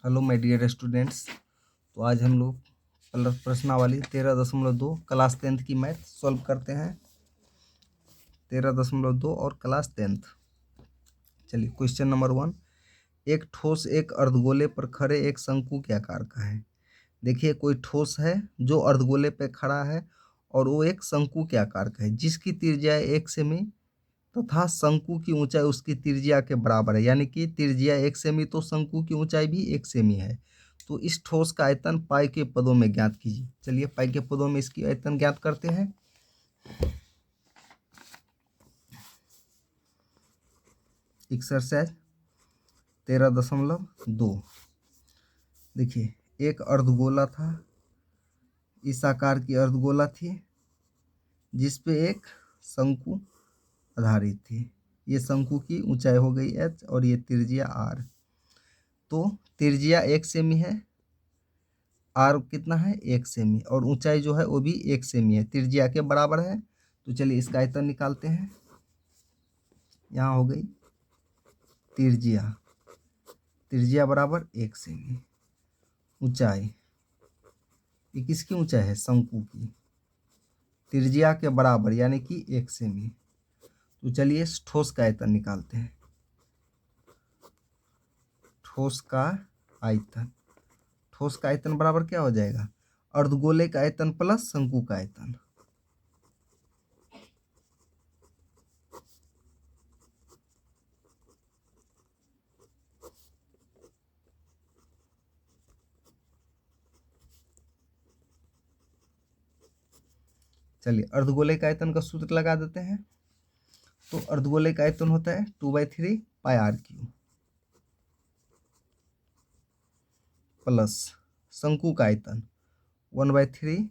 Hello my dear students. तो आज हम लोग प्रश्नावली 13.2 क्लास 10th की मैथ सॉल्व करते हैं। 13.2 और क्लास 10th। चलिए क्वेश्चन नंबर 1। एक ठोस एक अर्धगोले पर खड़े एक शंकु के आकार का है। देखिए कोई ठोस है जो अर्धगोले पे खड़ा है और वो एक शंकु के आकार का है जिसकी त्रिज्या 1 सेमी तथा शंकु की ऊंचाई उसकी त्रिज्या के बराबर है। यानी कि त्रिज्या 1 सेमी तो शंकु की ऊंचाई भी 1 सेमी है। तो इस ठोस का आयतन पाई के पदों में ज्ञात कीजिए। चलिए पाई के पदों में इसकी आयतन ज्ञात करते हैं। एक्सरसाइज 13.2। देखिए एक अर्धगोला था, इस आकार की अर्धगोला थी जिसपे एक शंकु आधारित थी। ये शंकु की ऊंचाई हो गई h और ये त्रिज्या r। तो त्रिज्या 1 सेमी है, आर कितना है 1 सेमी और ऊंचाई जो है वो भी 1 सेमी है, त्रिज्या के बराबर है। तो चलिए इसका आयतन निकालते हैं। यहाँ हो गई त्रिज्या, त्रिज्या बराबर 1 सेमी, ऊंचाई ये किसकी ऊंचाई है शंकु की, त्रिज्या के बराबर यानी कि 1 सेमी। तो चलिए इस ठोस का आयतन निकालते हैं। ठोस का आयतन, ठोस का आयतन बराबर क्या हो जाएगा, अर्धगोले का आयतन प्लस शंकु का आयतन। चलिए अर्धगोले का आयतन का सूत्र लगा देते हैं। तो अर्धगोले का आयतन होता है 2/3 पाई आर क्यू प्लस शंकु का आयतन 1/3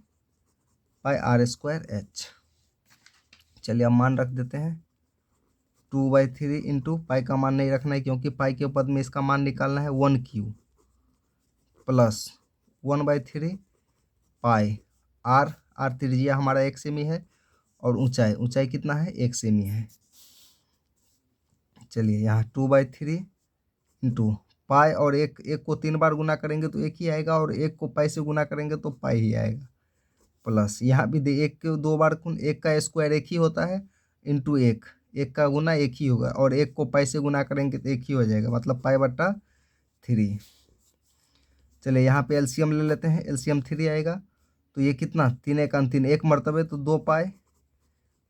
पाई आर स्क्वायर एच। चलिए अब मान रख देते हैं। 2/3 इंटू पाई का मान नहीं रखना है क्योंकि पाई के पद में इसका मान निकालना है 1 q plus 1/3 pi r, r त्रिज्या हमारा 1 सेमी है और ऊंचाई, ऊंचाई कितना है 1 सेमी है। चलिए यहाँ 2/3 इंटू पाई और एक को 3 बार गुना करेंगे तो 1 ही आएगा और 1 को पाई से गुना करेंगे तो पाई ही आएगा प्लस यहाँ भी 1 के 2 बार 1 का स्क्वायर 1 ही होता है इंटू 1, 1 का गुना 1 ही होगा और 1 को पाई से गुना करेंगे तो 1 ही हो जाएगा, मतलब पाई/3। चलिए यहाँ पे एलसीएम ले लेते हैं। एलसीएम 3 आएगा तो ये कितना 3 × 3 1 मरतबे तो 2 पाई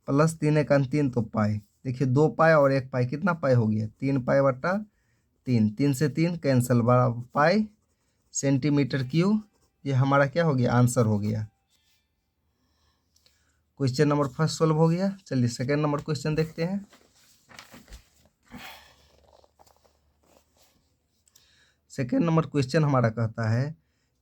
प्लस 3 × 3 तो पाई। देखिए 2 पाई और 1 पाई कितना पाई हो गया 3 पाई/3, 3 से 3 कैंसिल, बराबर पाई सेंटीमीटर क्यूब। ये हमारा क्या हो गया, आंसर हो गया। क्वेश्चन नंबर फर्स्ट सोल्व हो गया। चलिए सेकंड नंबर क्वेश्चन देखते हैं। सेकंड नंबर क्वेश्चन हमारा कहता है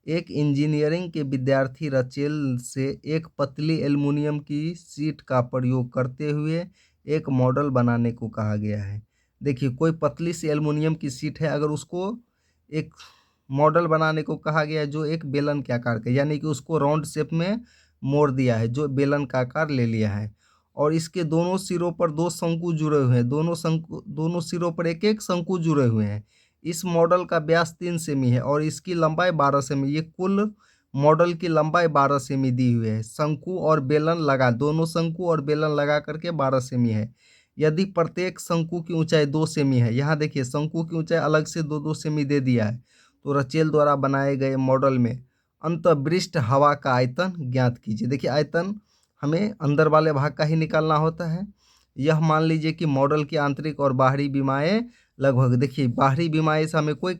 एक इंजीनियरिंग के विद्यार्थी रचेल से एक पतली एल्युमिनियम की शीट का प्रयोग करते हुए एक मॉडल बनाने को कहा गया है। देखिए कोई पतली सी एल्युमिनियम की शीट है, अगर उसको एक मॉडल बनाने को कहा गया है जो एक बेलन के आकार का, यानी कि उसको राउंड शेप में मोड़ दिया है, जो बेलन का आकार ले लिया है और इसके दोनों सिरों पर 2 शंकु जुड़े हुए हैं, दोनों सिरों पर एक एक शंकु जुड़े हुए हैं। इस मॉडल का व्यास 3 सेमी है और इसकी लंबाई 12 सेमी। ये कुल मॉडल की लंबाई 12 सेमी दी हुई है। शंकु और बेलन लगा, दोनों शंकु और बेलन लगा करके 12 सेमी है। यदि प्रत्येक शंकु की ऊंचाई 2 सेमी है, यहाँ देखिए शंकु की ऊंचाई अलग से 2-2 सेमी दे दिया है। तो रचेल द्वारा बनाए गए मॉडल में अंतर्बृष्ट हवा का आयतन ज्ञात कीजिए। देखिए आयतन हमें अंदर वाले भाग का ही निकालना होता है। यह मान लीजिए कि मॉडल की आंतरिक और बाहरी विमाएँ लगभग, देखिए बाहरी विमाएँ से हमें कोई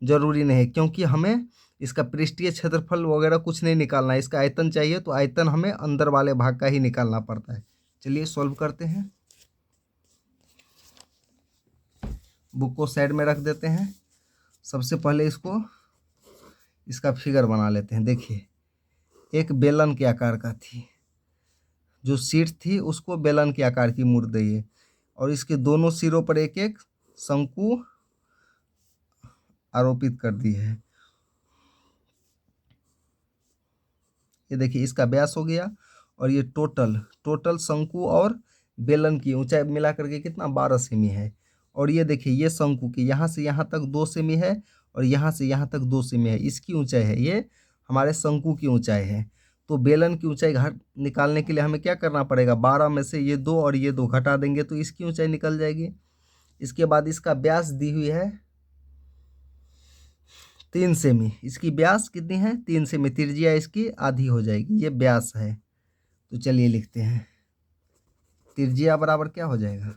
ज़रूरी नहीं है क्योंकि हमें इसका पृष्ठीय क्षेत्रफल वगैरह कुछ नहीं निकालना है। इसका आयतन चाहिए तो आयतन हमें अंदर वाले भाग का ही निकालना पड़ता है। चलिए सॉल्व करते हैं। बुक को साइड में रख देते हैं। सबसे पहले इसका फिगर बना लेते हैं। देखिए एक बेलन के आकार का थी, जो शीट थी उसको बेलन के आकार की मोड़ दिए और इसके दोनों सिरों पर एक एक शंकु आरोपित कर दी है। ये देखिए इसका व्यास हो गया और ये टोटल शंकु और बेलन की ऊंचाई मिला करके कितना 12 सेमी है। और ये देखिए ये शंकु की यहाँ से यहाँ तक 2 सेमी है और यहाँ से यहाँ तक 2 सेमी है, इसकी ऊंचाई है, ये हमारे शंकु की ऊंचाई है। तो बेलन की ऊंचाई घट निकालने के लिए हमें क्या करना पड़ेगा, 12 में से ये 2 और ये 2 घटा देंगे तो इसकी ऊंचाई निकल जाएगी। इसके बाद इसका व्यास दी हुई है 3 सेमी, इसकी व्यास कितनी है 3 सेमी, त्रिज्या इसकी आधी हो जाएगी, ये व्यास है। तो चलिए लिखते हैं, त्रिज्या बराबर क्या हो जाएगा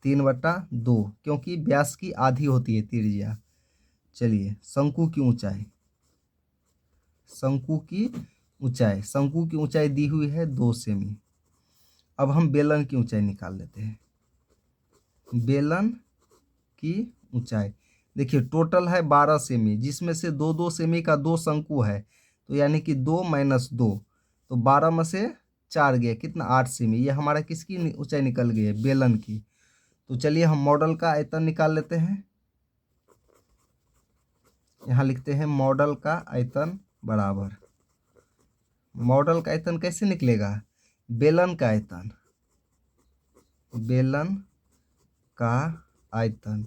3/2, क्योंकि व्यास की आधी होती है त्रिज्या। चलिए शंकु की ऊंचाई, शंकु की ऊंचाई, शंकु की ऊंचाई दी हुई है 2 सेमी। अब हम बेलन की ऊंचाई निकाल लेते हैं। बेलन की ऊंचाई देखिए टोटल है 12 सेमी, जिसमें से 2-2 सेमी का 2 शंकु है, तो यानी कि 2 - 2, तो 12 में से 4 गया, कितना 8 सेमी। ये हमारा किसकी ऊंचाई निकल गई है, बेलन की। तो चलिए हम मॉडल का आयतन निकाल लेते हैं। यहाँ लिखते हैं मॉडल का आयतन बराबर, मॉडल का आयतन कैसे निकलेगा, बेलन का आयतन, बेलन का आयतन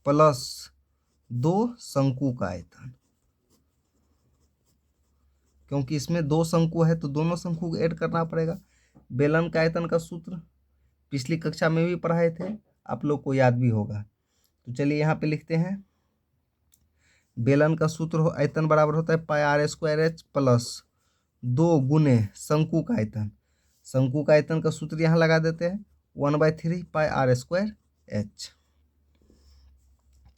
प्लस 2 शंकु का आयतन, क्योंकि इसमें 2 शंकु है तो दोनों शंकु को ऐड करना पड़ेगा। बेलन का आयतन का सूत्र पिछली कक्षा में भी पढ़ाए थे, आप लोग को याद भी होगा। तो चलिए यहाँ पे लिखते हैं, बेलन का सूत्र आयतन बराबर होता है πr² प्लस 2 गुने शंकु का आयतन। शंकु का आयतन का सूत्र यहाँ लगा देते हैं 1/3 πr²h।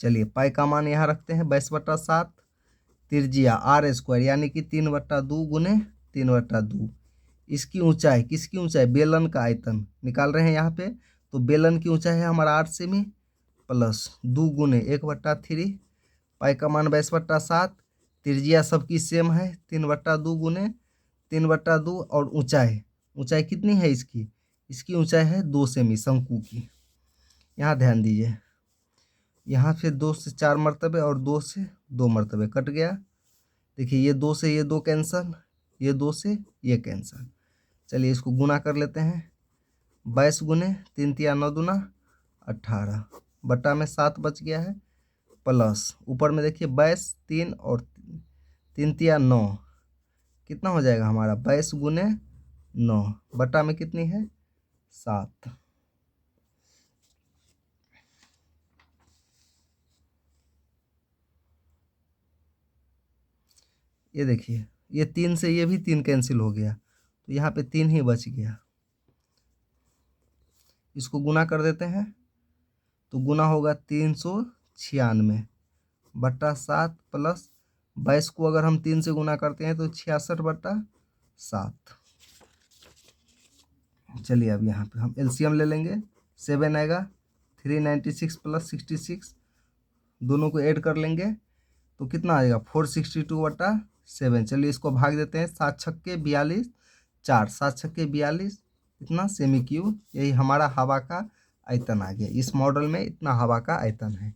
चलिए पाई का मान यहाँ रखते हैं 22/7, त्रिज्या r² यानी कि 3/2 गुने 3/2। इसकी ऊंचाई, किसकी ऊंचाई, बेलन का आयतन निकाल रहे हैं यहाँ पे। तो बेलन की ऊंचाई है हमारा 8 सेमी प्लस 2 गुने 1/3, पाई का मान 22/7, त्रिज्या सबकी सेम है 3/2 गुने 3/2, और ऊंचाई, ऊंचाई कितनी है इसकी, इसकी ऊंचाई है 2 सेमी शंकु की। यहाँ ध्यान दीजिए, यहाँ से 2 से 4 मरतबे और 2 से 2 मरतबे कट गया। देखिए ये 2 से ये 2 कैंसल, ये 2 से ये कैंसल। चलिए इसको गुना कर लेते हैं, 22 गुने 3 × 9 × 18, बटा में 7 बच गया है, प्लस ऊपर में देखिए 22 3 और 3 × 9, कितना हो जाएगा हमारा 22 गुने 9, बटा में कितनी है 7। ये देखिए ये 3 से ये भी 3 कैंसिल हो गया, तो यहाँ पे 3 ही बच गया। इसको गुना कर देते हैं, तो गुना होगा 396 बटा 7 प्लस 22 को अगर हम 3 से गुना करते हैं तो 66/7। चलिए अब यहाँ पे हम एलसीएम ले लेंगे, 7 आएगा, 396 प्लस 66, दोनों को ऐड कर लेंगे तो कितना आएगा 462/7। चलिए इसको भाग देते हैं, 7 छक्के 42, 4 7 छक्के 42, इतना सेमी क्यूब। यही हमारा हवा का आयतन आ गया, इस मॉडल में इतना हवा का आयतन है।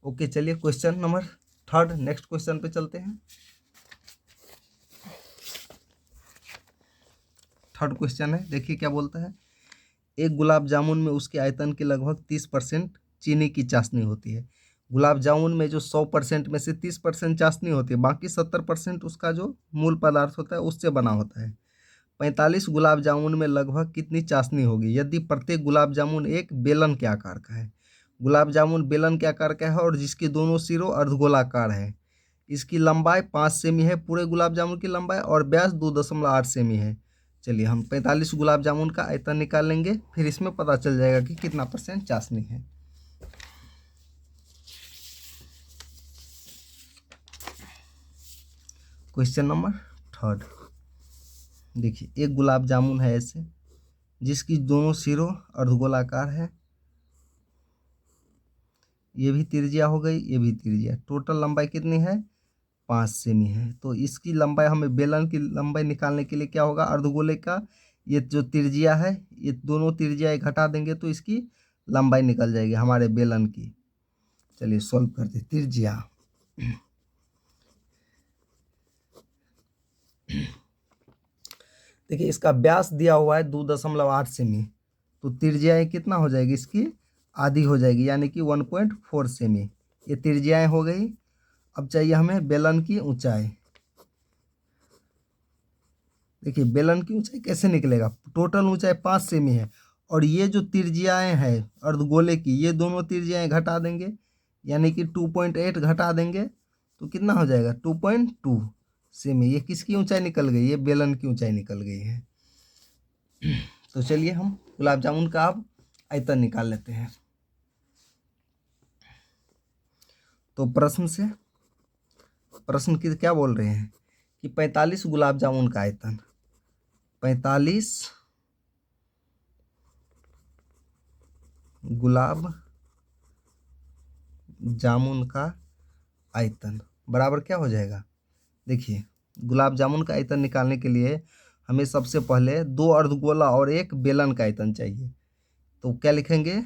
ओके चलिए क्वेश्चन नंबर 3, नेक्स्ट क्वेश्चन पे चलते हैं। 3rd क्वेश्चन है, देखिए क्या बोलता है। एक गुलाब जामुन में उसके आयतन के लगभग 30% चीनी की चाशनी होती है। गुलाब जामुन में जो 100% में से 30% चाशनी होती है, बाकी 70% उसका जो मूल पदार्थ होता है उससे बना होता है। 45 गुलाब जामुन में लगभग कितनी चाशनी होगी यदि प्रत्येक गुलाब जामुन एक बेलन के आकार का है। गुलाब जामुन बेलन के आकार का है और जिसके दोनों सिरों अर्धगोलाकार है। इसकी लंबाई 5 सेमी है पूरे गुलाब जामुन की लंबाई, और व्यास 2.8 सेमी है। चलिए हम 45 गुलाब जामुन का आयतन निकाल लेंगे, फिर इसमें पता चल जाएगा कि कितना % चाशनी है। क्वेश्चन नंबर 3, देखिए एक गुलाब जामुन है ऐसे जिसकी दोनों सिरों अर्धगोलाकार है, ये भी त्रिज्या हो गई, ये भी त्रिज्या, टोटल लंबाई कितनी है 5 सेमी है। तो इसकी लंबाई, हमें बेलन की लंबाई निकालने के लिए क्या होगा, अर्धगोले का ये जो त्रिज्या है, ये दोनों त्रिज्याएं घटा देंगे तो इसकी लंबाई निकल जाएगी हमारे बेलन की। चलिए सॉल्व करते, त्रिज्या देखिए इसका व्यास दिया हुआ है 2.8 सेमी, तो त्रिज्या कितना हो जाएगी, इसकी आधी हो जाएगी यानी कि 1.4 सेमी। ये त्रिज्याएं हो गई। अब चाहिए हमें बेलन की ऊंचाई। देखिए बेलन की ऊंचाई कैसे निकलेगा, टोटल ऊंचाई 5 सेमी है और ये जो त्रिज्याएं हैं अर्धगोले की, ये दोनों त्रिज्याएं घटा देंगे, यानी कि 2.8 घटा देंगे तो कितना हो जाएगा 2.2 सेमी। ये किसकी ऊंचाई निकल गई, ये बेलन की ऊंचाई निकल गई है। तो चलिए हम गुलाब जामुन का अब आयतन निकाल लेते हैं। तो प्रश्न की क्या बोल रहे हैं कि 45 गुलाब जामुन का आयतन, 45 गुलाब जामुन का आयतन बराबर क्या हो जाएगा। देखिए गुलाब जामुन का आयतन निकालने के लिए हमें सबसे पहले 2 अर्धगोला और एक बेलन का आयतन चाहिए। तो क्या लिखेंगे,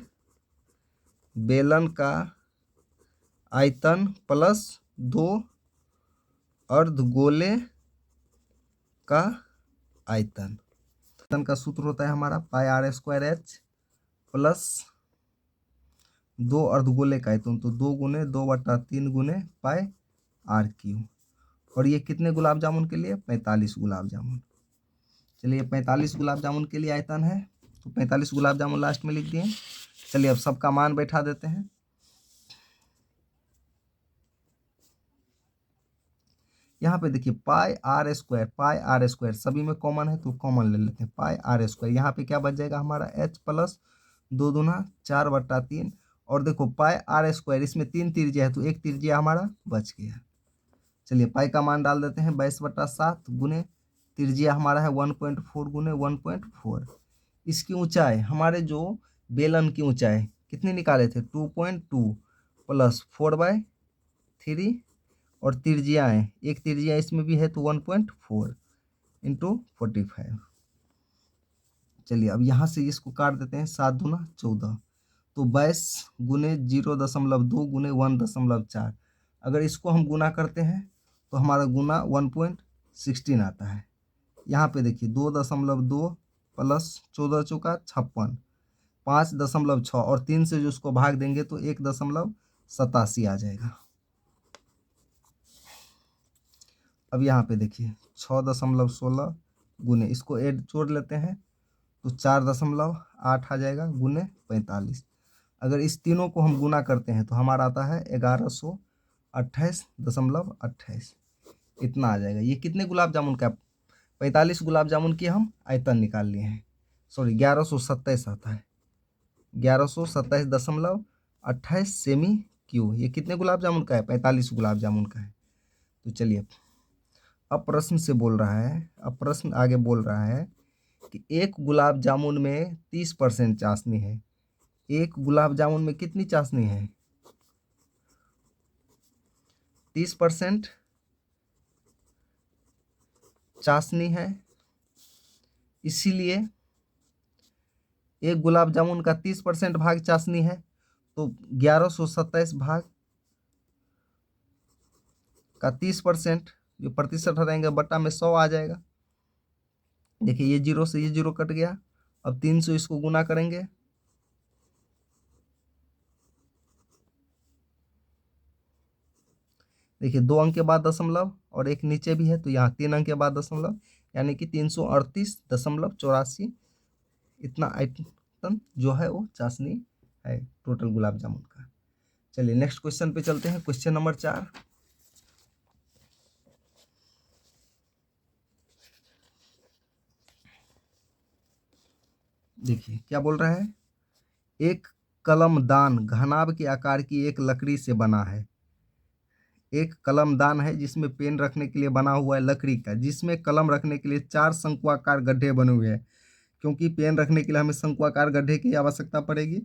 बेलन का आयतन प्लस 2 अर्धगोले का आयतन। आयतन का सूत्र होता है हमारा πr² प्लस 2 अर्धगोले का आयतन, तो 2 गुने 2/3 गुने πr3। और ये कितने गुलाब जामुन के लिए, 45 गुलाब जामुन। चलिए 45 गुलाब जामुन के लिए आयतन है, तो 45 गुलाब जामुन लास्ट में लिख दिए। चलिए अब सबका मान बैठा देते हैं। यहाँ पे देखिए πr² सभी में कॉमन है तो कॉमन ले लेते हैं। πr², यहाँ पे क्या बच जाएगा हमारा h प्लस 2 दूना 4/3। और देखो πr², इसमें 3 त्रिज्या है तो एक त्रिज्या हमारा बच गया। चलिए पाई का मान डाल देते हैं, 22/7 गुने त्रिज्या हमारा है 1.4 गुने 1.4। इसकी ऊंचाई हमारे जो बेलन की ऊंचाई कितनी निकाले थे 2.2 प्लस 4/3 और त्रिज्याएं, एक त्रिज्या इसमें भी है तो 1.4 इंटू 45। चलिए अब यहाँ से इसको काट देते हैं, 7 दूना 14, तो 22 गुने 0.2 गुने 1.4। अगर इसको हम गुना करते हैं तो हमारा गुना 1.16 आता है। यहाँ पे देखिए 2.2 प्लस 14 चौका 56, 5.6 और 3 से जो उसको भाग देंगे तो 1.87 आ जाएगा। अब यहाँ पे देखिए 6.16 गुने, इसको ऐड जोड़ लेते हैं तो 4.8 आ जाएगा गुने 45। अगर इस तीनों को हम गुना करते हैं तो हमारा आता है 1128.28, इतना आ जाएगा। ये कितने गुलाब जामुन का, 45 गुलाब जामुन की हम आयतन निकाल लिए हैं। सॉरी 1127 आता है, 1127.28 सेमी क्यू। ये कितने गुलाब जामुन का है, 45 गुलाब जामुन का है। तो चलिए अब प्रश्न से बोल रहा है, अब प्रश्न आगे बोल रहा है कि एक गुलाब जामुन में 30% चाशनी है। एक गुलाब जामुन में कितनी चाशनी है, 30% चाशनी है। इसीलिए एक गुलाब जामुन का 30% भाग चाशनी है, तो 1127 भाग का 30% जो प्रतिशत हटाएंगे बट्टा में 100 आ जाएगा। देखिए ये 0 से ये 0 कट गया। अब 300 इसको गुना करेंगे, देखिए 2 अंक के बाद दशमलव और एक नीचे भी है तो यहाँ 3 अंक के बाद दशमलव, यानी कि 338.84 इतना आयतन जो है वो चाशनी है टोटल गुलाब जामुन का। चलिए नेक्स्ट क्वेश्चन पे चलते हैं, क्वेश्चन नंबर 4। देखिए क्या बोल रहा है, एक कलमदान घनाभ के आकार की एक लकड़ी से बना है। एक कलमदान है जिसमें पेन रखने के लिए बना हुआ है लकड़ी का, जिसमें कलम रखने के लिए 4 शंक्वाकार गड्ढे बने हुए हैं, क्योंकि पेन रखने के लिए हमें शंक्वाकार गड्ढे की आवश्यकता पड़ेगी।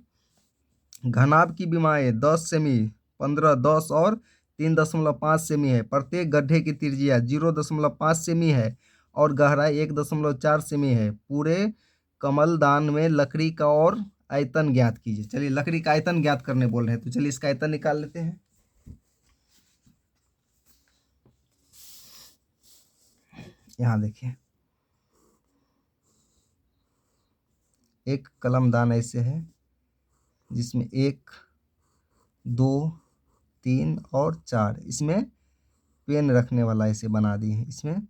घनाभ की विमाएँ 10 सेमी, 15, 10 और 3.5 सेमी है। प्रत्येक गड्ढे की त्रिज्या 0.5 सेमी है और गहराई 1.4 सेमी है। पूरे कमलदान में लकड़ी का और आयतन ज्ञात कीजिए। चलिए लकड़ी का आयतन ज्ञात करने बोल रहे हैं, तो चलिए इसका आयतन निकाल लेते हैं। यहाँ देखिए एक कलमदान ऐसे है जिसमें 1, 2, 3 और 4। इसमें पेन रखने वाला इसे बना दिए हैं, इसमें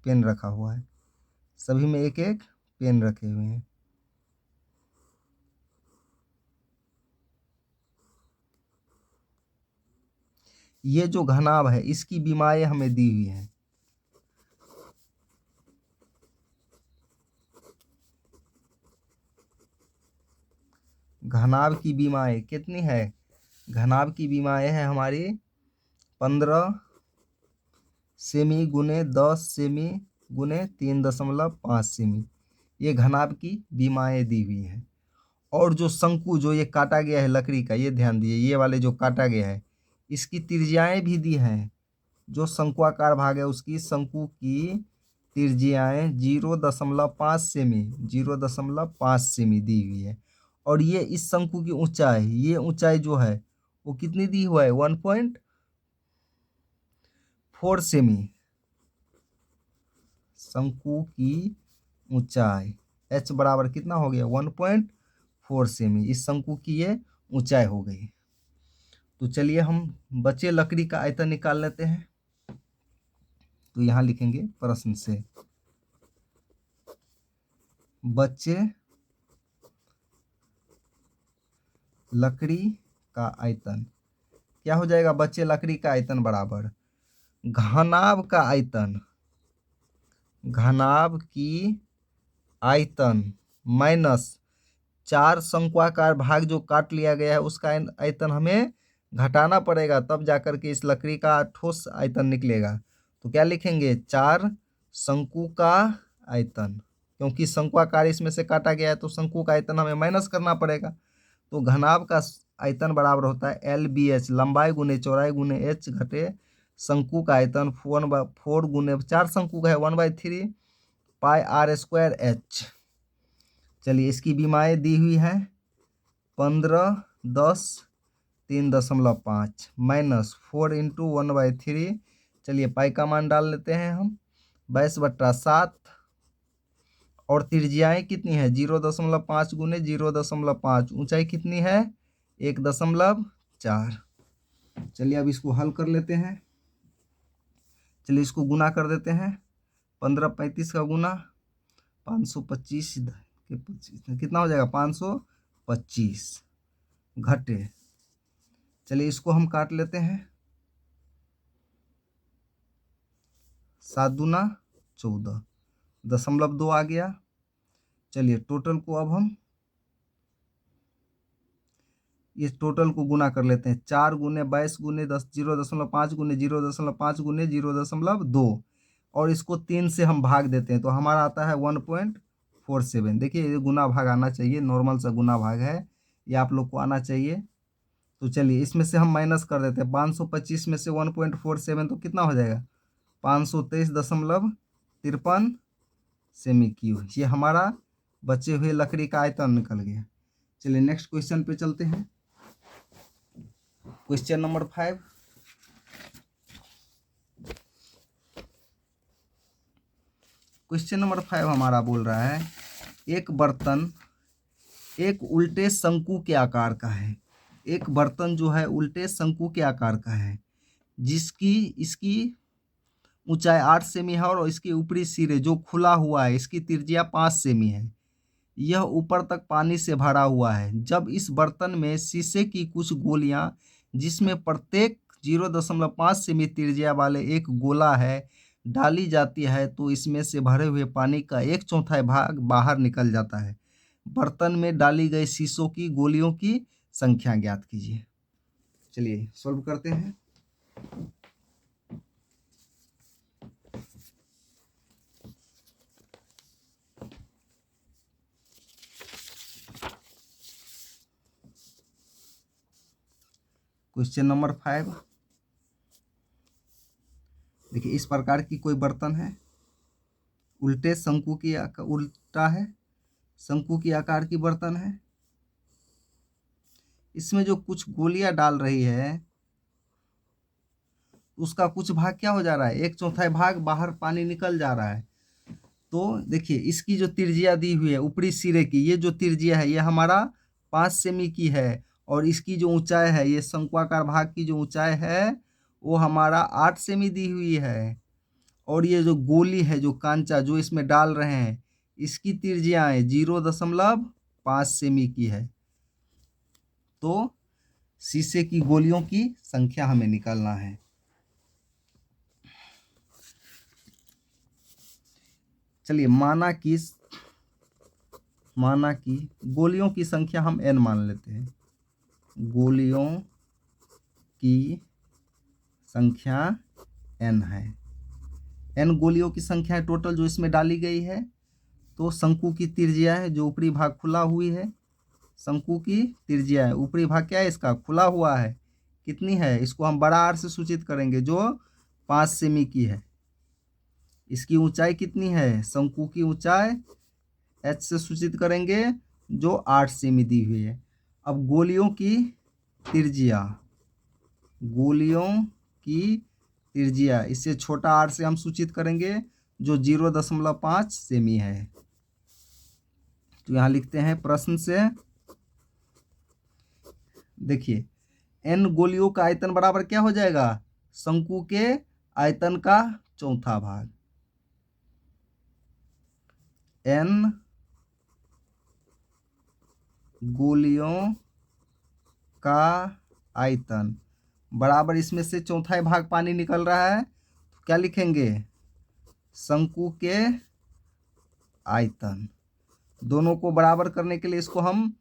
पेन रखा हुआ है, सभी में एक एक पेन रखे हुए हैं। ये जो घनाभ है इसकी बीमाएं हमें दी हुई हैं। घनाभ की बीमाएं कितनी है? घनाभ की बीमाएं है हमारी 15 सेमी गुने 10 सेमी गुने 3.5 सेमी। ये घनाभ की बीमाएं दी हुई हैं। और जो शंकु जो ये काटा गया है लकड़ी का, ये ध्यान दिए, ये वाले जो काटा गया है इसकी त्रिज्याएं भी दी हैं। जो शंकुआकार भाग है उसकी शंकु की त्रिज्याएं 0.5 सेमी 0.5 सेमी दी हुई है। और ये इस शंकु की ऊंचाई, ये ऊंचाई जो है वो कितनी दी हुआ है? 1.4 सेमी। शंकु की ऊंचाई h बराबर कितना हो गया? 1.4 सेमी। इस शंकु की ये ऊंचाई हो गई। तो चलिए हम बचे लकड़ी का आयतन निकाल लेते हैं। तो यहां लिखेंगे प्रश्न से बचे लकड़ी का आयतन क्या हो जाएगा? बचे लकड़ी का आयतन बराबर घनाभ का आयतन, घनाभ की आयतन माइनस 4 शंक्वाकार भाग जो काट लिया गया है उसका आयतन हमें घटाना पड़ेगा, तब जाकर के इस लकड़ी का ठोस आयतन निकलेगा। तो क्या लिखेंगे? 4 शंकु का आयतन, क्योंकि शंक्वाकार इसमें से काटा गया है तो शंकु का आयतन हमें माइनस करना पड़ेगा। तो घनाभ का आयतन बराबर होता है LBH, लंबाई गुने चौड़ाई गुने h घटे शंकु का आयतन 4 गुने 4 शंकु का है 1/3 पाई r² h। चलिए इसकी बीमाएं दी हुई है 15 10 3.5 माइनस 4 इंटू 1/3। चलिए पाई का मान डाल लेते हैं हम 22/7। और त्रिज्याएं कितनी है? 0.5 गुने 0.5। ऊंचाई कितनी है? 1.4। चलिए अब इसको हल कर लेते हैं। चलिए इसको गुना कर देते हैं। 15 35 का गुना 525 के 25 कितना हो जाएगा? 525 घटे। चलिए इसको हम काट लेते हैं। 7 दूना 14 0.2 आ गया। चलिए टोटल को अब हम इस टोटल को गुना कर लेते हैं। 4 गुने 22 गुने 10 0.5 गुने 0.5 गुने 0.2 और इसको 3 से हम भाग देते हैं तो हमारा आता है 1.47। देखिए ये गुना भाग आना चाहिए, नॉर्मल सा गुना भाग है, ये आप लोग को आना चाहिए। तो चलिए इसमें से हम माइनस कर देते हैं। 525 में से 1.47 तो कितना हो जाएगा? 523.53 सेमी क्यूब। ये हमारा बचे हुए लकड़ी का आयतन निकल गया। चलिए नेक्स्ट क्वेश्चन पे चलते हैं। Question number 5। क्वेश्चन नंबर 5 हमारा बोल रहा है एक बर्तन एक उल्टे शंकु के आकार का है। एक बर्तन जो है उल्टे शंकु के आकार का है, जिसकी इसकी ऊंचाई 8 सेमी है और इसके ऊपरी सिरे जो खुला हुआ है इसकी त्रिज्या 5 सेमी है। यह ऊपर तक पानी से भरा हुआ है। जब इस बर्तन में शीशे की कुछ गोलियां जिसमें प्रत्येक 0.5 सेमी त्रिज्या वाले एक गोला है डाली जाती है तो इसमें से भरे हुए पानी का 1/4 भाग बाहर निकल जाता है। बर्तन में डाली गई शीशों की गोलियों की संख्या ज्ञात कीजिए। चलिए सॉल्व करते हैं। Question number 5। देखिए इस प्रकार की कोई बर्तन है, उल्टे शंकु की उल्टा है, शंकु की आकार की बर्तन है। इसमें जो कुछ गोलियां डाल रही है उसका कुछ भाग क्या हो जा रहा है? 1/4 भाग बाहर पानी निकल जा रहा है। तो देखिए इसकी जो त्रिज्या दी हुई है ऊपरी सिरे की, ये जो त्रिज्या है ये हमारा 5 सेमी की है और इसकी जो ऊंचाई है, ये शंक्वाकार भाग की जो ऊंचाई है वो हमारा 8 सेमी दी हुई है। और ये जो गोली है, जो कांचा जो इसमें डाल रहे हैं, इसकी त्रिज्याएं 0.5 सेमी की है। तो शीशे की गोलियों की संख्या हमें निकालना है। चलिए, माना कि गोलियों की संख्या हम n मान लेते हैं। गोलियों की संख्या n है। n गोलियों की संख्या है टोटल जो इसमें डाली गई है। तो शंकु की त्रिज्या है, जो ऊपरी भाग खुला हुई है, शंकु की त्रिज्या है, ऊपरी भाग क्या है इसका, खुला हुआ है, कितनी है, इसको हम बड़ा आर से सूचित करेंगे, जो 5 सेमी की है। इसकी ऊंचाई कितनी है, शंकु की ऊंचाई h से सूचित करेंगे, जो 8 सेमी दी हुई है। अब गोलियों की त्रिज्या, इससे छोटा r से हम सूचित करेंगे, जो 0.5 सेमी है। तो यहाँ लिखते हैं प्रश्न से, देखिए n गोलियों का आयतन बराबर क्या हो जाएगा, शंकु के आयतन का चौथा भाग। n गोलियों का आयतन बराबर, इसमें से चौथाई भाग पानी निकल रहा है, तो क्या लिखेंगे, शंकु के आयतन। दोनों को बराबर करने के लिए इसको हम,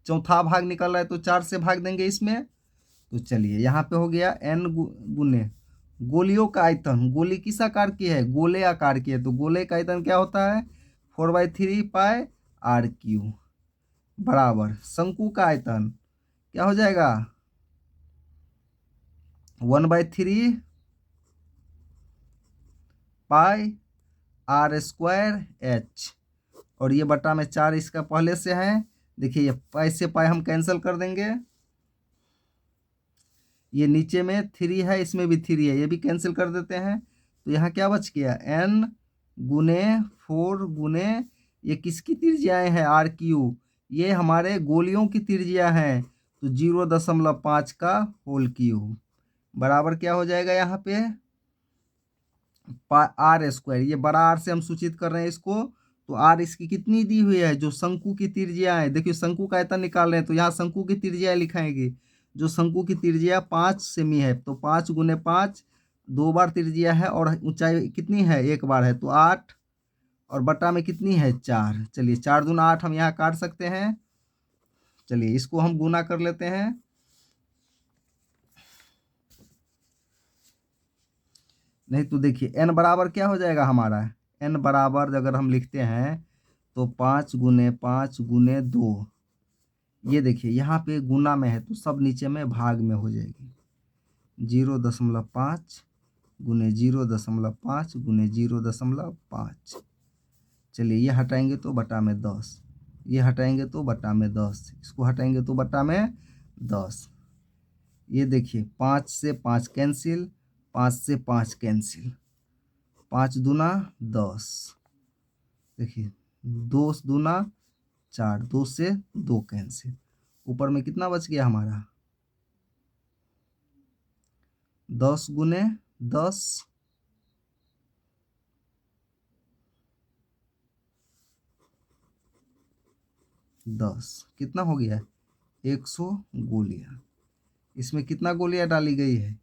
चौथा भाग निकल रहा है तो 4 से भाग देंगे इसमें। तो चलिए, यहाँ पे हो गया n गुने गोलियों का आयतन। गोली किस आकार की है, गोले आकार की है, तो गोले का आयतन क्या होता है, 4/3 पाई r³ बराबर शंकु का आयतन क्या हो जाएगा, 1/3 पाई r²h, और ये बटा में 4 इसका पहले से है। देखिए, ये पाई से पाई हम कैंसिल कर देंगे, ये नीचे में 3 है, इसमें भी 3 है, ये भी कैंसिल कर देते हैं। तो यहाँ क्या बच गया, n गुने 4 गुने, ये किसकी त्रिज्याएं हैं, r³, ये हमारे गोलियों की त्रिज्या है, तो 0.5 का होल क्यूब बराबर क्या हो जाएगा, यहाँ पे r²। ये बड़ा आर से हम सूचित कर रहे हैं इसको, तो r इसकी कितनी दी हुई है, जो शंकु की त्रिज्या है। देखिए, शंकु का आयतन निकाल रहे हैं, तो यहाँ शंकु की त्रिज्या लिखाएंगे, जो शंकु की त्रिज्या 5 सेमी है, तो 5 गुने 5, 2 बार त्रिज्या है, और ऊंचाई कितनी है, 1 बार है, तो 8, और बटा में कितनी है, 4। चलिए, 4 दूना 8 हम यहाँ काट सकते हैं। चलिए, इसको हम गुना कर लेते हैं। नहीं तो देखिए, n बराबर क्या हो जाएगा हमारा, n बराबर अगर हम लिखते हैं तो 5 गुने 5 गुने 2, ये देखिए यहाँ पे गुना में है तो सब नीचे में भाग में हो जाएगी, 0.5 गुने 0.5 गुने 0.5। चलिए, ये हटाएंगे तो बटा में 10, ये हटाएंगे तो बटा में 10, इसको हटाएंगे तो बटा में 10। ये देखिए, 5 से 5 कैंसिल, 5 से 5 कैंसिल, 5 दूना 10, देखिए 2 दूना 4, 2 से 2 कैंसिल, ऊपर में कितना बच गया हमारा, 10 गुने 10, 10 कितना हो गया, 100 गोलियां। इसमें कितना गोलियां डाली गई है,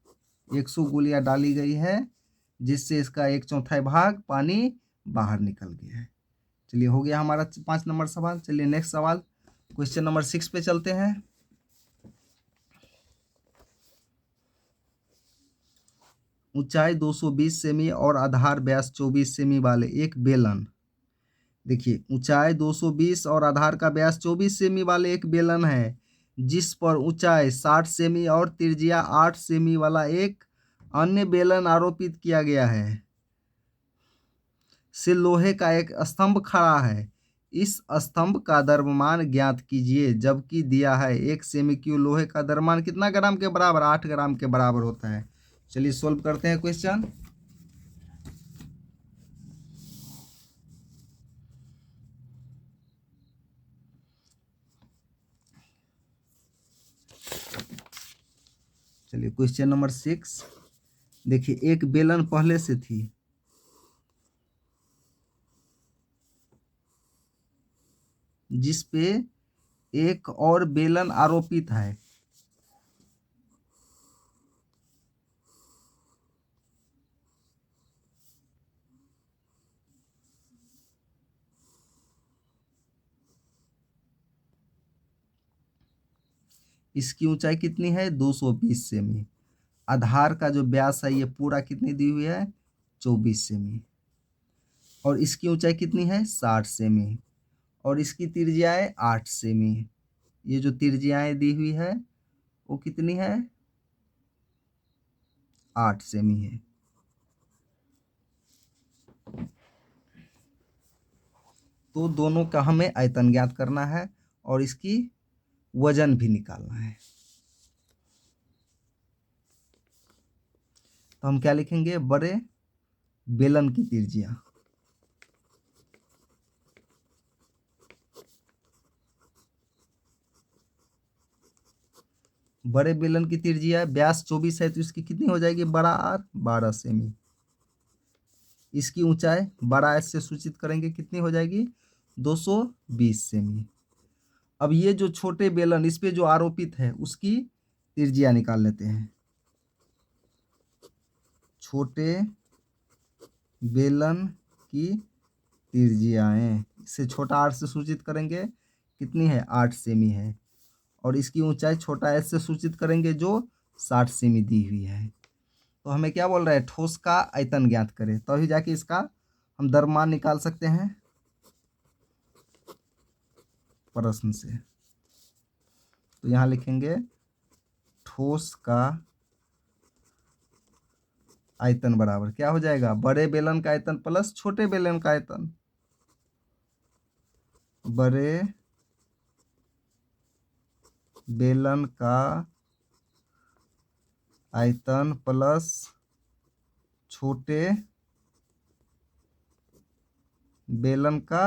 100 गोलियां डाली गई है, जिससे इसका 1/4 भाग पानी बाहर निकल गया है। चलिए, हो गया हमारा 5 नंबर सवाल। चलिए, नेक्स्ट सवाल, क्वेश्चन नंबर 6 पे चलते हैं। ऊंचाई 220 सेमी और आधार व्यास 24 सेमी वाले एक बेलन, देखिए ऊंचाई 220 और आधार का व्यास 24 सेमी वाले एक बेलन है, जिस पर ऊंचाई 60 सेमी और त्रिज्या 8 सेमी वाला एक अन्य बेलन आरोपित किया गया है, से लोहे का एक स्तंभ खड़ा है। इस स्तंभ का द्रव्यमान ज्ञात कीजिए, जबकि दिया है 1 सेमी क्यूब लोहे का द्रव्यमान कितना ग्राम के बराबर, 8 ग्राम के बराबर होता है। चलिए, सोल्व करते हैं क्वेश्चन। चलिए क्वेश्चन नंबर 6 देखिए, एक बेलन पहले से थी, जिस पे एक और बेलन आरोपित है। इसकी ऊंचाई कितनी है? 220 सेमी। आधार का जो व्यास है ये पूरा कितनी दी हुई है? 24 सेमी। और इसकी ऊंचाई कितनी है? 60 सेमी। और इसकी त्रिज्याएं 8 सेमी। ये जो त्रिज्याएं दी हुई है वो कितनी है? 8 सेमी है। तो दोनों का हमें आयतन ज्ञात करना है और इसकी वजन भी निकालना है। तो हम क्या लिखेंगे? बड़े बेलन की त्रिज्या, बड़े बेलन की त्रिज्या व्यास 24 है तो इसकी कितनी हो जाएगी? बड़ा आर 12 सेमी। इसकी ऊंचाई बड़ा एस से सूचित करेंगे, कितनी हो जाएगी? 220 सेमी। अब ये जो छोटे बेलन इस पे जो आरोपित है उसकी त्रिज्या निकाल लेते हैं। छोटे बेलन की त्रिज्याएं, इसे छोटा आर से सूचित करेंगे, कितनी है? 8 सेमी है। और इसकी ऊंचाई छोटा एस से सूचित करेंगे जो 60 सेमी दी हुई है। तो हमें क्या बोल रहा है? ठोस का आयतन ज्ञात करें, तभी जाके इसका हम द्रव्यमान निकाल सकते हैं प्रश्न से। तो यहाँ लिखेंगे ठोस का आयतन बराबर क्या हो जाएगा? बड़े बेलन का आयतन प्लस छोटे बेलन का आयतन। बड़े बेलन का आयतन प्लस छोटे बेलन का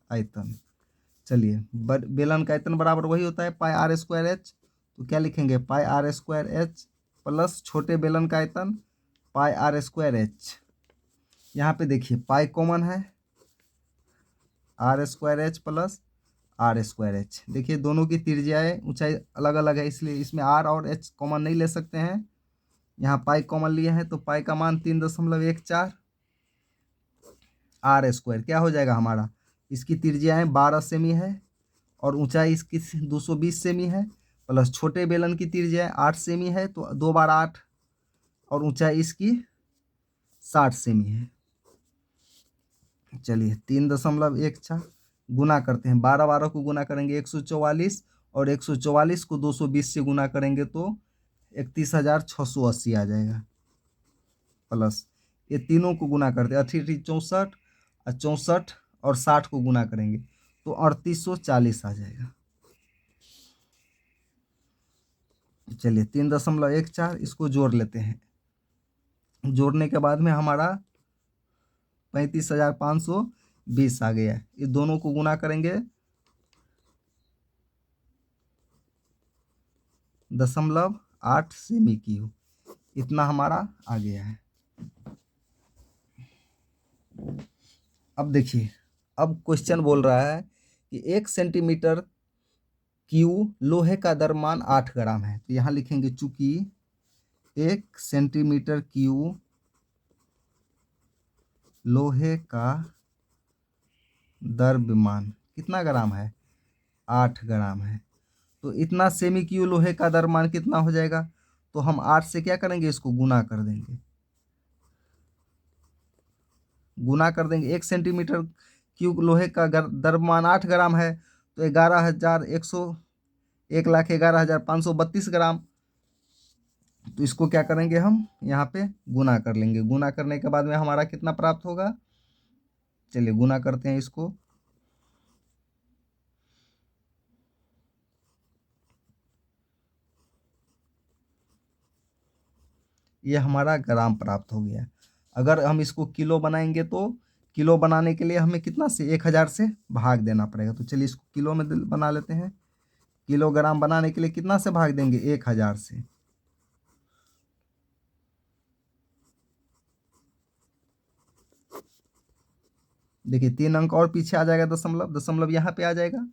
आयतन। चलिए, बेलन का आयतन बराबर वही होता है पाई आर स्क्वायर एच। तो क्या लिखेंगे? पाई आर स्क्वायर एच प्लस छोटे बेलन का आयतन पाई आर स्क्वायर एच। यहाँ पे देखिए पाई कॉमन है, r square h plus r square h. देखिए दोनों की त्रिज्याएं ऊंचाई अलग अलग है, इसलिए इसमें आर और एच कॉमन नहीं ले सकते हैं। यहाँ पाई कॉमन लिए हैं तो पाई का मान 3.14 आर स्क्वायर क्या हो जाएगा हमारा? इसकी त्रिज्याएं 12 सेमी है और ऊंचाई इसकी 220 सेमी है, प्लस छोटे बेलन की त्रिज्याएं 8 सेमी है तो 2 बार 8 और ऊंचाई इसकी 60 सेमी है। चलिए 3.14 गुना करते हैं, 12 12 को गुना करेंगे 144 और 144 को 220 से गुना करेंगे तो 31,680 आ जाएगा। प्लस ये तीनों को गुना करते हैं, 64 और 64 और 60 को गुना करेंगे तो 3840 आ जाएगा। चलिए 3.14 इसको जोड़ लेते हैं। जोड़ने के बाद में हमारा 35,520 आ गया। ये दोनों को गुना करेंगे 0.8 सेमी क्यूब, इतना हमारा आ गया है। अब देखिए, अब क्वेश्चन बोल रहा है कि 1 सेंटीमीटर क्यू लोहे का द्रव्यमान 8 ग्राम है। तो यहाँ लिखेंगे चूंकि 1 सेंटीमीटर क्यू लोहे का द्रव्यमान कितना ग्राम है? 8 ग्राम है। तो इतना सेमी क्यू लोहे का द्रव्यमान कितना हो जाएगा? तो हम 8 से क्या करेंगे? इसको गुना कर देंगे। गुना कर देंगे, 1 सेंटीमीटर क्यूब लोहे का द्रव्यमान 8 ग्राम है तो 1,11,532 ग्राम। तो इसको क्या करेंगे? हम यहाँ पे गुना कर लेंगे। गुना करने के बाद में हमारा कितना प्राप्त होगा? चलिए गुना करते हैं इसको। ये हमारा ग्राम प्राप्त हो गया। अगर हम इसको किलो बनाएंगे तो किलो बनाने के लिए हमें कितना से 1000 से भाग देना पड़ेगा। तो चलिए इसको किलो में बना लेते हैं। किलोग्राम बनाने के लिए कितना से भाग देंगे? 1000 से। देखिए 3 अंक और पीछे आ जाएगा, दशमलव, दशमलव यहाँ पे आ जाएगा,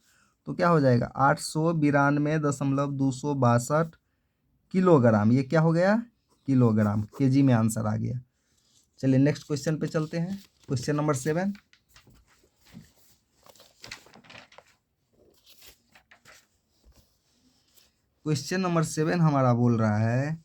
तो क्या हो जाएगा 892.262 किलोग्राम। ये क्या हो गया, किलोग्राम, केजी में आंसर आ गया। चलिए नेक्स्ट क्वेश्चन पे चलते हैं, क्वेश्चन नंबर 7। क्वेश्चन नंबर 7 हमारा बोल रहा है,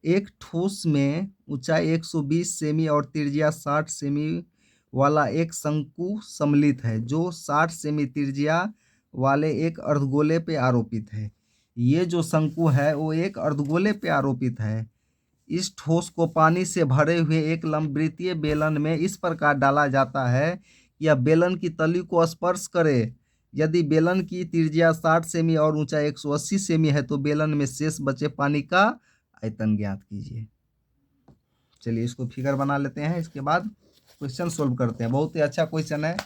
एक ठोस में ऊंचाई 120 सेमी और त्रिज्या 60 सेमी वाला एक शंकु सम्मिलित है, जो 60 सेमी त्रिज्या वाले एक अर्धगोले पे आरोपित है। ये जो शंकु है वो एक अर्धगोले पे आरोपित है। इस ठोस को पानी से भरे हुए एक लंबवृत्तीय बेलन में इस प्रकार डाला जाता है कि यह बेलन की तली को स्पर्श करे। यदि बेलन की त्रिज्या 60 सेमी और ऊंचाई 180 सेमी है तो बेलन में शेष बचे पानी का आयतन ज्ञात कीजिए। चलिए इसको फिगर बना लेते हैं, इसके बाद क्वेश्चन सोल्व करते हैं। बहुत ही अच्छा क्वेश्चन है।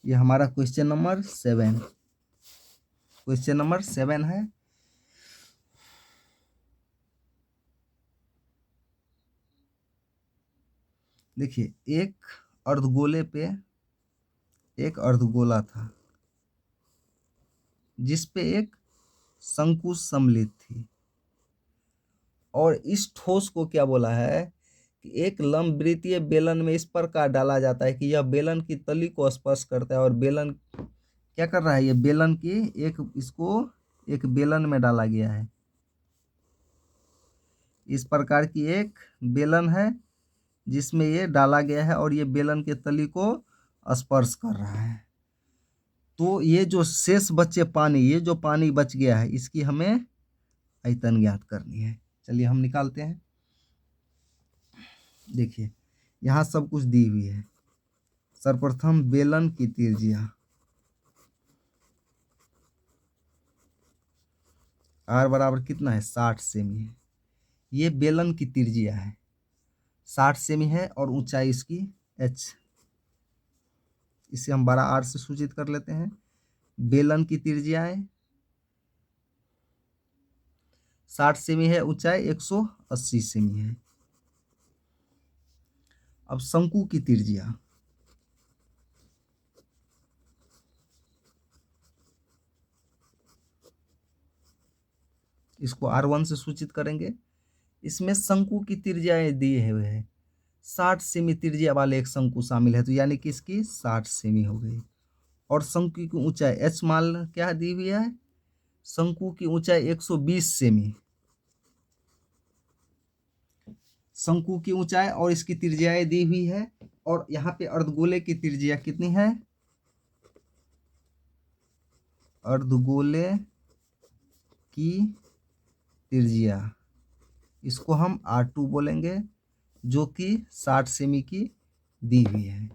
ये हमारा क्वेश्चन नंबर 7, क्वेश्चन नंबर 7 है। देखिए एक अर्धगोले पे एक अर्धगोला था जिस पे एक शंकु सम्मिलित थी, और इस ठोस को क्या बोला है कि एक लंबवृत्तीय बेलन में इस प्रकार डाला जाता है कि यह बेलन की तली को स्पर्श करता है। और बेलन क्या कर रहा है, ये बेलन की इसको एक बेलन में डाला गया है। इस प्रकार की एक बेलन है जिसमें ये डाला गया है और ये बेलन के तली को स्पर्श कर रहा है। तो ये जो शेष बचे पानी, ये जो पानी बच गया है, इसकी हमें आयतन ज्ञात करनी है। चलिए हम निकालते हैं। देखिए यहाँ सब कुछ दी हुई है। सर्वप्रथम बेलन की त्रिज्या R बराबर कितना है, 60 सेमी है। ये बेलन की त्रिज्या है, 60 सेमी है, और ऊंचाई इसकी h, इसे हम बड़ा R से सूचित कर लेते हैं। बेलन की त्रिज्याएं 60 सेमी है, ऊंचाई 180 सेमी है। अब शंकु की त्रिज्या, इसको R1 से सूचित करेंगे। इसमें शंकु की त्रिज्याएं दिए हुए हैं, 60 सेमी त्रिज्या वाले एक शंकु शामिल है, तो यानी कि इसकी 60 सेमी हो गई। और शंकु की ऊंचाई h मान क्या दी हुई है, शंकु की ऊंचाई 120 सेमी, शंकु की ऊंचाई और इसकी त्रिज्याएं दी हुई है। और यहाँ पे अर्धगोले की त्रिज्या कितनी है, अर्धगोले की त्रिज्या, इसको हम R2 बोलेंगे, जो कि 60 सेमी की दी हुई है।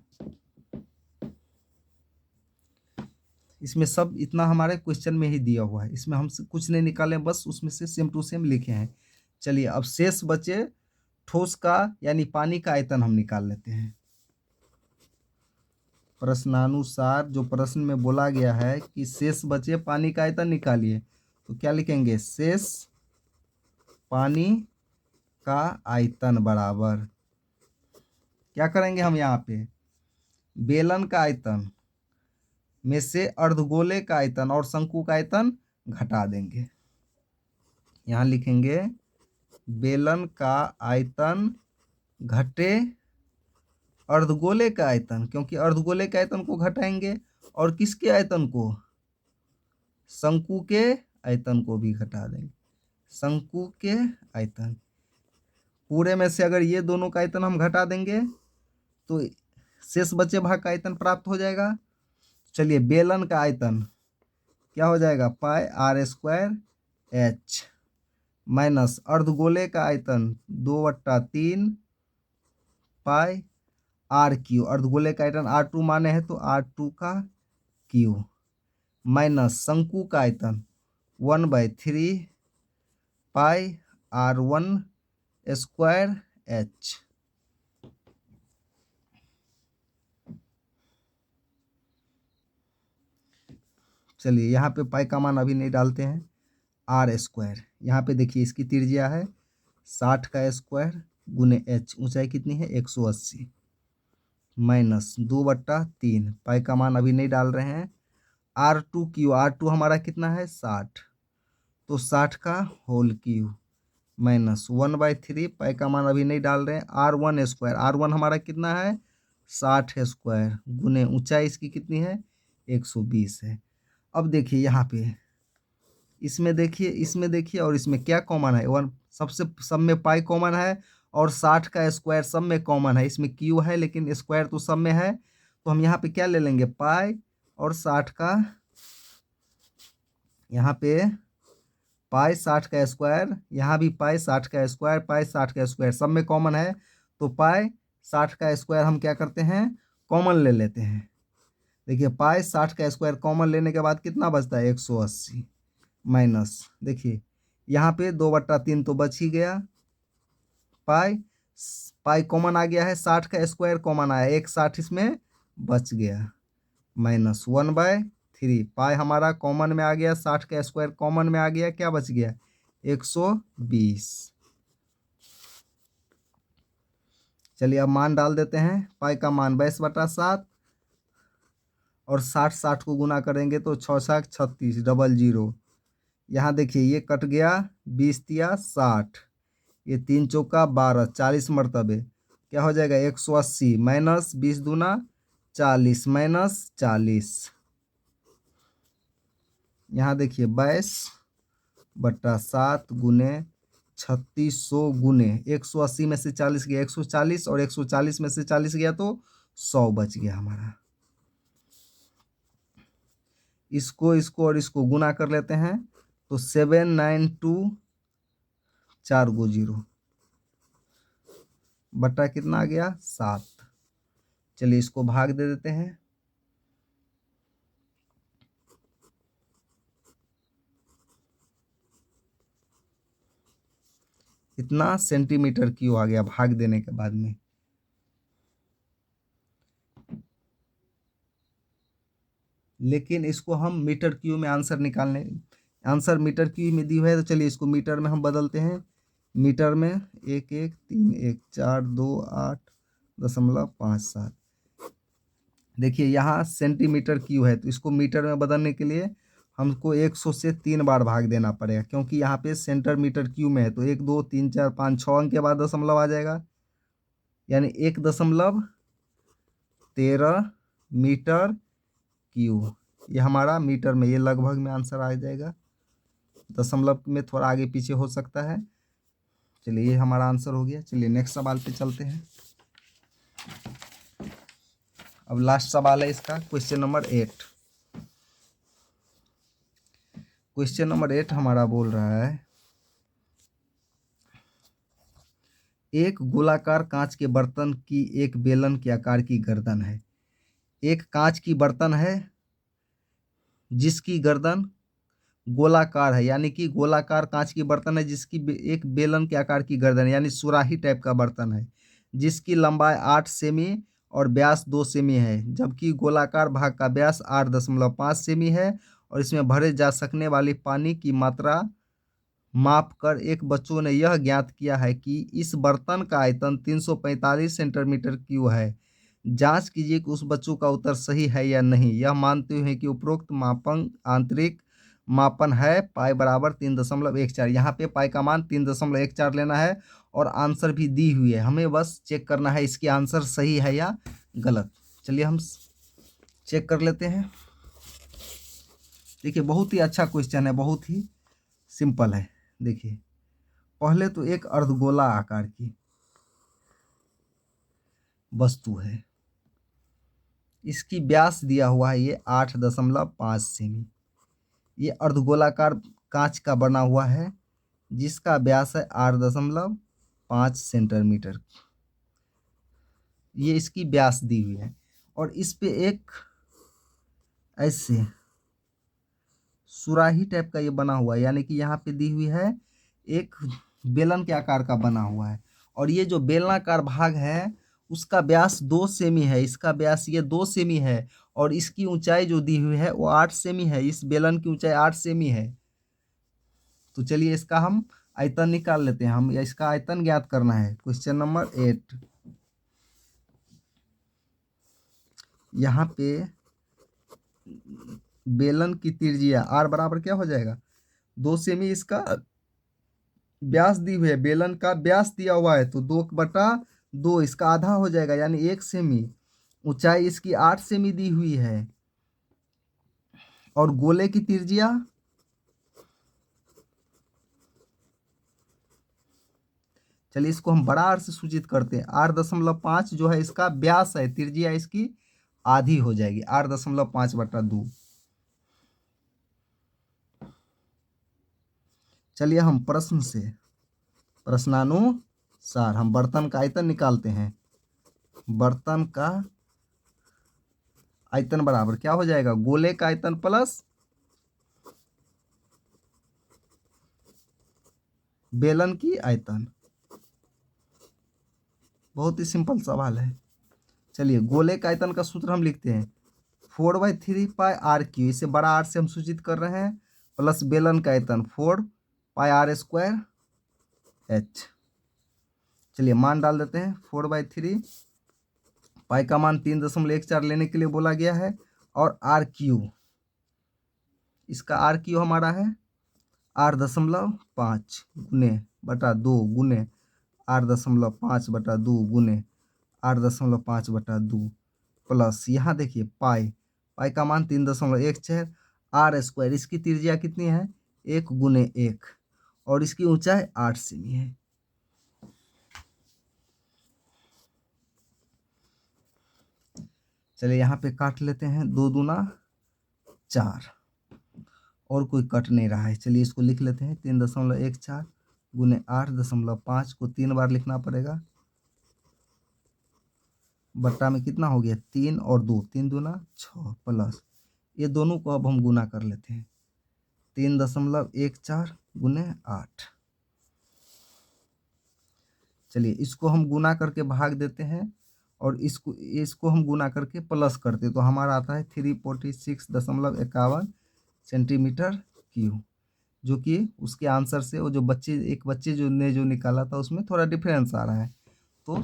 इसमें सब इतना हमारे क्वेश्चन में ही दिया हुआ है, इसमें हम कुछ नहीं निकाले, बस उसमें से सेम टू सेम लिखे हैं। चलिए अब शेष बचे ठोस का यानी पानी का आयतन हम निकाल लेते हैं। प्रश्नानुसार जो प्रश्न में बोला गया है कि शेष बचे पानी का आयतन निकालिए, तो क्या लिखेंगे, शेष पानी का आयतन बराबर, क्या करेंगे हम यहाँ पे, बेलन का आयतन में से अर्धगोले का आयतन और शंकु का आयतन घटा देंगे। यहाँ लिखेंगे बेलन का आयतन घटे अर्धगोले का आयतन, क्योंकि अर्धगोले के आयतन को घटाएंगे, और किसके आयतन को, शंकु के आयतन को भी घटा देंगे। शंकु के आयतन पूरे में से अगर ये दोनों का आयतन हम घटा देंगे तो शेष बचे भाग का आयतन प्राप्त हो जाएगा। चलिए बेलन का आयतन क्या हो जाएगा, पाई R² H, माइनस अर्धगोले का आयतन 2/3 पाई R3, अर्धगोले का आयतन R2 माने हैं तो R2 का क्यू, माइनस शंकु का आयतन 1/3 पाई R1² H। चलिए यहाँ पे पाई का मान अभी नहीं डालते हैं, आर स्क्वायर। यहाँ पे देखिए इसकी त्रिज्या है 60 का स्क्वायर गुने एच, ऊंचाई कितनी है 180, माइनस 2/3, पाई का मान अभी नहीं डाल रहे हैं। R2 R2 हमारा कितना है 60, तो 60 का होल क्यू माइनस 1/3, पाई का मान अभी नहीं डाल रहे हैं। R1 स्क्वायर, R1 हमारा कितना है 60 स्क्वायर गुने ऊंचाई इसकी कितनी है 120 है। अब देखिए यहाँ पे इसमें देखिए और इसमें क्या कॉमन है, वन सबसे सब में पाई कॉमन है और 60 का स्क्वायर सब में कॉमन है। इसमें क्यू है लेकिन स्क्वायर तो सब में है, तो हम यहाँ पे क्या ले लेंगे पाई और 60 का, यहाँ पे पाई 60 का स्क्वायर, यहाँ भी पाई 60 का स्क्वायर, पाई 60 का स्क्वायर सब में कॉमन है, तो पाई 60 का स्क्वायर हम क्या करते हैं कॉमन ले लेते हैं। देखिए पाई 60 का स्क्वायर कॉमन लेने के बाद कितना बचता है 180, माइनस देखिए यहाँ पे 2/3 तो बच ही गया, पाई पाई कॉमन आ गया है, 60 का स्क्वायर कॉमन आया, एक 60 इसमें बच गया, माइनस 1/3, पाई हमारा कॉमन में आ गया, 60 का स्क्वायर कॉमन में आ गया, क्या बच गया 120। चलिए अब मान डाल देते हैं, पाई का मान 22/7 और 60 को गुना करेंगे तो 6 36 00। यहाँ देखिए ये कट गया 20 तिया 60, ये 3 चौका 12, 40 मरतबे क्या हो जाएगा 180 माइनस 20 दूना 40 माइनस 40। यहाँ देखिए 22/7 गुने 3600 गुने 180 में से 40 गया 140 और 140 में से 40 गया तो 100 बच गया हमारा। इसको इसको और इसको गुना कर लेते हैं तो 792 4 गो 0 बटा कितना आ गया 7। चलिए इसको भाग दे देते हैं, इतना सेंटीमीटर क्यूब आ गया भाग देने के बाद में। लेकिन इसको हम मीटर क्यूब में आंसर निकालने, आंसर मीटर क्यूब में दी हुआ है, तो चलिए इसको मीटर में हम बदलते हैं। मीटर में 113142.8.57। देखिए यहाँ सेंटीमीटर क्यूब है, तो इसको मीटर में बदलने के लिए हमको 100 से 3 बार भाग देना पड़ेगा, क्योंकि यहाँ पे सेंटर मीटर क्यूब में है, तो 1 2 3 4 5 6 अंक के बाद दशमलव आ जाएगा, यानी 1.13 मीटर क्यूब। ये हमारा मीटर में, ये लगभग में आंसर आ जाएगा, दशमलव में थोड़ा आगे पीछे हो सकता है। चलिए ये हमारा आंसर हो गया। चलिए नेक्स्ट सवाल पे चलते हैं। अब लास्ट सवाल है इसका, क्वेश्चन नंबर 8। क्वेश्चन नंबर 8 हमारा बोल रहा है एक गोलाकार कांच के बर्तन की एक बेलन के आकार की गर्दन है। एक कांच की बर्तन है जिसकी गर्दन गोलाकार है, यानी कि गोलाकार कांच की बर्तन है जिसकी एक बेलन के आकार की गर्दन यानी सुराही टाइप का बर्तन है, जिसकी लंबाई 8 सेमी और व्यास 2 सेमी है, जबकि गोलाकार भाग का व्यास 8.5 सेमी है और इसमें भरे जा सकने वाली पानी की मात्रा माप कर एक बच्चों ने यह ज्ञात किया है कि इस बर्तन का आयतन 345 सेंटीमीटर क्यूब है। जांच कीजिए कि उस बच्चों का उत्तर सही है या नहीं, यह मानते हुए कि उपरोक्त मापन आंतरिक मापन है पाई बराबर 3.14। यहाँ पे पाई का मान 3.14 लेना है और आंसर भी दी हुई है, हमें बस चेक करना है इसकी आंसर सही है या गलत। चलिए हम चेक कर लेते हैं। देखिए बहुत ही अच्छा क्वेश्चन है, बहुत ही सिंपल है। देखिए पहले तो एक अर्धगोला आकार की वस्तु है, इसकी व्यास दिया हुआ है ये 8.5 सेमी। ये अर्धगोलाकार कांच का बना हुआ है जिसका व्यास है 8.5 सेंटीमीटर, ये इसकी व्यास दी हुई है। और इस पे एक ऐसे सुराही टाइप का ये बना हुआ है, यानी कि यहाँ पे दी हुई है एक बेलन के आकार का बना हुआ है, और ये जो बेलनाकार भाग है उसका व्यास 2 सेमी है, इसका व्यास ये 2 सेमी है और इसकी ऊंचाई जो दी हुई है वो 8 सेमी है, इस बेलन की ऊंचाई 8 सेमी है। तो चलिए इसका हम आयतन निकाल लेते हैं हम, या इसका आयतन ज्ञात करना है। क्वेश्चन नंबर 8, यहाँ पे बेलन की त्रिज्या r बराबर क्या हो जाएगा, 2 सेमी इसका व्यास दी हुई है, बेलन का व्यास दिया हुआ है, तो 2/2 इसका आधा हो जाएगा यानी 1 सेमी। ऊंचाई इसकी 8 सेमी दी हुई है, और गोले की त्रिज्या चलिए इसको हम बड़ा आर से सूचित करते हैं। 8.5 जो है इसका व्यास है, त्रिज्या इसकी आधी हो जाएगी, 8.5/2। चलिए हम प्रश्नानुसार हम बर्तन का आयतन निकालते हैं। बर्तन का आयतन बराबर क्या हो जाएगा, गोले का आयतन प्लस बेलन की आयतन। बहुत ही सिंपल सवाल है। चलिए गोले का आयतन का सूत्र हम लिखते हैं 4/3πr², इसे बड़ा आर से हम सूचित कर रहे हैं, प्लस बेलन का आयतन 4πr²h। चलिए मान डाल देते हैं, 4/3, पाई का मान 3.14 लेने के लिए बोला गया है, और r³ इसका r³ हमारा है 8.5 गुने 8.5/2 गुने 8.5/2, प्लस यहाँ देखिए पाई का मान 3.14, r², इसकी त्रिज्या कितनी है 1 × 1, और इसकी ऊंचाई 8 सेमी है। चलिए यहाँ पे काट लेते हैं, 2 दूना 4, और कोई कट नहीं रहा है। चलिए इसको लिख लेते हैं, 3.14 गुने 8.5 को 3 बार लिखना पड़ेगा, बट्टा में कितना हो गया 3 और 2, 3 दूना 6, प्लस ये दोनों को अब हम गुना कर लेते हैं, 3.14 गुने 8। चलिए इसको हम गुना करके भाग देते हैं, और इसको हम गुना करके प्लस करते हैं, तो हमारा आता है 346.51 सेंटीमीटर क्यूब, जो कि उसके आंसर से वो जो एक बच्चे जो निकाला था उसमें थोड़ा डिफरेंस आ रहा है। तो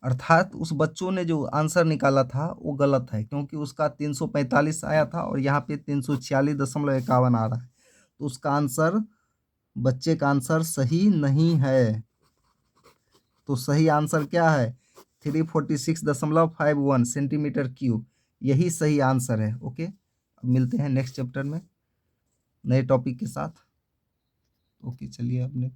अर्थात उस बच्चों ने जो आंसर निकाला था वो गलत है, क्योंकि उसका 345 आया था और यहाँ पे 346.51 आ रहा है, तो उसका आंसर, बच्चे का आंसर सही नहीं है। तो सही आंसर क्या है, 346.51 सेंटीमीटर क्यूब, यही सही आंसर है। ओके, अब मिलते हैं नेक्स्ट चैप्टर में नए टॉपिक के साथ। ओके चलिए, अपने